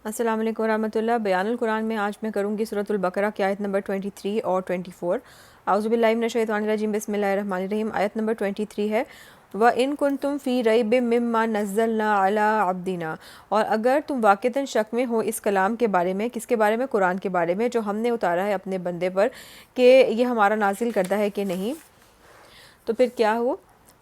السلام علیکم ورحمۃ اللہ۔ بیان القرآن میں آج میں کروں گی سورۃ البقرہ کی آیت نمبر 23 اور 24۔ اعوذ باللہ من الشیطان الرجیم، بسم اللہ الرحمن الرحیم۔ آیت نمبر 23 ہے وَإِن كُنتُمْ فِي رَيْبٍ مِّمَّا نَزَّلْنَا عَلَىٰ عَبْدِنَا، اور اگر تم واقعتاً شک میں ہو اس کلام کے بارے میں، کس کے بارے میں؟ قرآن کے بارے میں، جو ہم نے اتارا ہے اپنے بندے پر، کہ یہ ہمارا نازل کردہ ہے کہ نہیں، تو پھر کیا ہو؟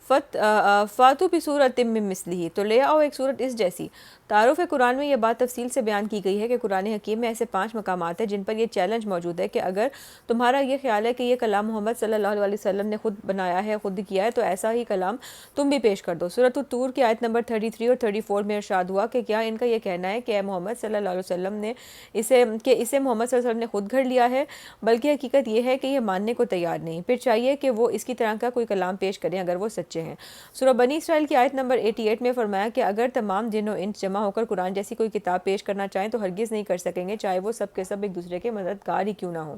فاتو بسورۃ من مثلہ، تو لے آؤ ایک صورت اس جیسی۔ تعارف قرآن میں یہ بات تفصیل سے بیان کی گئی ہے کہ قرآن حکیم میں ایسے 5 مقامات ہیں جن پر یہ چیلنج موجود ہے کہ اگر تمہارا یہ خیال ہے کہ یہ کلام محمد صلی اللہ علیہ وسلم نے خود بنایا ہے، خود کیا ہے، تو ایسا ہی کلام تم بھی پیش کر دو۔ سورۃ الطور کی آیت نمبر 33 اور 34 میں ارشاد ہوا کہ کیا ان کا یہ کہنا ہے کہ اے محمد صلی اللہ علیہ وسلم نے اسے محمد صلی اللہ علیہ وسلم نے خود گھڑ لیا ہے، بلکہ حقیقت یہ ہے کہ یہ ماننے کو تیار نہیں، پھر چاہیے کہ وہ اس کی طرح کا کوئی کلام پیش کریں اگر وہ سچے ہیں۔ سورہ بنی اسرائیل کی آیت نمبر 88 میں فرمایا کہ اگر تمام جن و انس جمع ہو کر قرآن جیسی کوئی کتاب پیش کرنا چاہیں تو ہرگز نہیں کر سکیں گے، چاہے وہ سب کے سب ایک دوسرے کے مددگار ہی کیوں نہ ہوں۔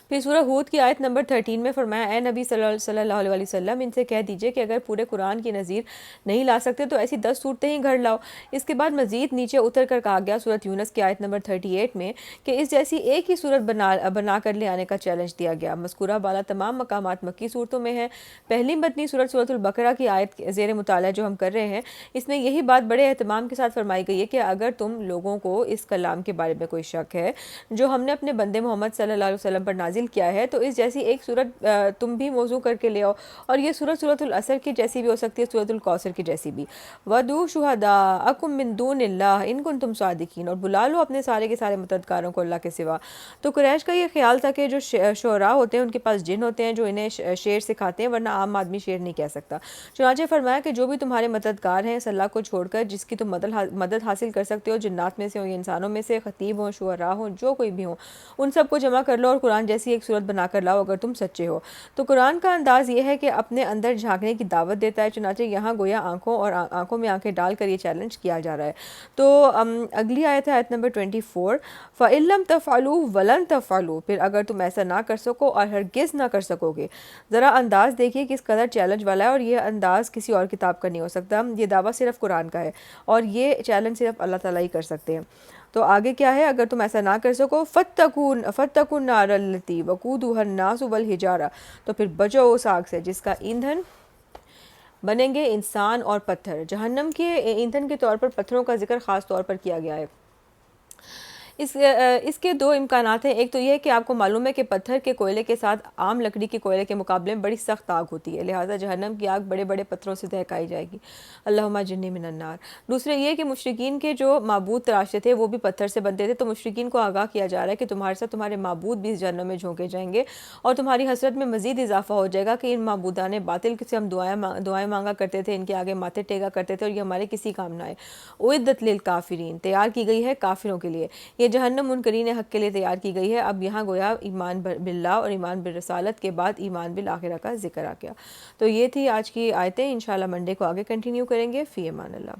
پھر سورہ ہود کی آیت نمبر 13 میں فرمایا اے نبی صلی اللہ علیہ وسلم، ان سے کہہ دیجئے کہ اگر پورے قرآن کی نظیر نہیں لا سکتے تو ایسی 10 صورتیں ہی گھڑ لاؤ۔ اس کے بعد مزید نیچے اتر کر کہا گیا سورۃ یونس کی آیت نمبر 38 میں کہ اس جیسی ایک ہی صورت بنا کر لے آنے کا چیلنج دیا گیا۔ مذکورہ بالا تمام مقامات مکی صورتوں میں ہیں۔ پہلی مدنی سورۃ البقرہ کی آیت زیر مطالعہ جو ہم کر رہے ہیں، اس میں یہی بات بڑے اہتمام کے ساتھ فرمائی گئی ہے کہ اگر تم لوگوں کو اس کلام کے بارے میں کوئی شک ہے جو ہم نے اپنے بندے محمد صلی اللہ علیہ وسلم پر نازل کیا ہے، تو اس جیسی ایک صورت تم بھی موضوع کر کے لے آؤ، اور یہ سورۃ العصر کی جیسی بھی ہو سکتی ہے، سورۃ الکوثر کی جیسی بھی۔ وَدُعُوا شُهَدَاءَكُم مِّن دُونِ اللَّهِ إِن كُنتُمْ صَادِقِينَ، اور بلا لو اپنے سارے کے سارے مددگاروں کو اللہ کے سوا۔ تو قریش کا یہ خیال تھا کہ جو شعراء ہوتے ہیں ان کے پاس جن ہوتے ہیں جو انہیں شعر سکھاتے ہیں، ورنہ عام آدمی شعر نہیں کہہ سکتا۔ چنانچہ فرمایا کہ جو بھی تمہارے مددگار ہیں اس اللہ کو چھوڑ کر جس کی تم مدد حاصل کر سکتے ہو، جنات میں سے ہوں یا انسانوں میں سے، خطیب ہوں، شعراء ہوں، جو کوئی بھی ہوں، ان سب کو جمع کر لو اور قرآن جیسی ایک صورت بنا کر لاؤ اگر تم سچے ہو۔ تو قرآن کا انداز یہ ہے کہ اپنے اندر جھانکنے کی دعوت دیتا ہے، چنانچہ یہاں گویا آنکھوں میں آنکھیں ڈال کر یہ چیلنج کیا جا رہا ہے۔ تو اگلی آیت ہے آیت نمبر 24، فَإِن لَّمْ تَفْعَلُوا وَلَن تَفْعَلُوا، پھر اگر تم ایسا نہ کر سکو اور ہرگز نہ کر سکو گے۔ ذرا انداز دیکھیے کس قدر چیلنج والا ہے، اور یہ انداز کسی اور کتاب کا نہیں ہو سکتا، یہ دعویٰ صرف قرآن کا ہے، اور یہ چیلنج صرف اللہ تعالیٰ ہی کر سکتے ہیں۔ تو آگے کیا ہے؟ اگر تم ایسا نہ کر سکو فَاتَّقُوا النَّارَ الَّتِي وَقُودُهَا النَّاسُ وَالْحِجَارَةُ، تو پھر بچو اس آگ سے جس کا ایندھن بنیں گے انسان اور پتھر۔ جہنم کے ایندھن کے طور پر پتھروں کا ذکر خاص طور پر کیا گیا ہے۔ اس کے 2 امکانات ہیں۔ ایک تو یہ کہ آپ کو معلوم ہے کہ پتھر کے کوئلے کے ساتھ عام لکڑی کے کوئلے کے مقابلے میں بڑی سخت آگ ہوتی ہے، لہٰذا جہنم کی آگ بڑے بڑے پتھروں سے دہکائی جائے گی۔ اللہم اجرنی من النار۔ دوسرے یہ کہ مشرکین کے جو معبود تراشتے تھے وہ بھی پتھر سے بنتے تھے، تو مشرکین کو آگاہ کیا جا رہا ہے کہ تمہارے ساتھ تمہارے معبود بھی اس جہنم میں جھونکے جائیں گے، اور تمہاری حسرت میں مزید اضافہ ہو جائے گا کہ ان معبودان باطل سے ہم دعائیں مانگا کرتے تھے، ان کے آگے ماتھے ٹیکا کرتے تھے، اور یہ ہمارے کسی کام نہ آئے۔ اعدت للکافرین، تیار کی گئی ہے کافروں کے لیے۔ یہ جہنم منکرین حق کے لیے تیار کی گئی ہے۔ اب یہاں گویا ایمان باللہ اور ایمان بالرسالت کے بعد ایمان بالآخرہ کا ذکر آ گیا۔ تو یہ تھی آج کی آیتیں، انشاءاللہ منڈے کو آگے کنٹینیو کریں گے۔ فی امان اللہ۔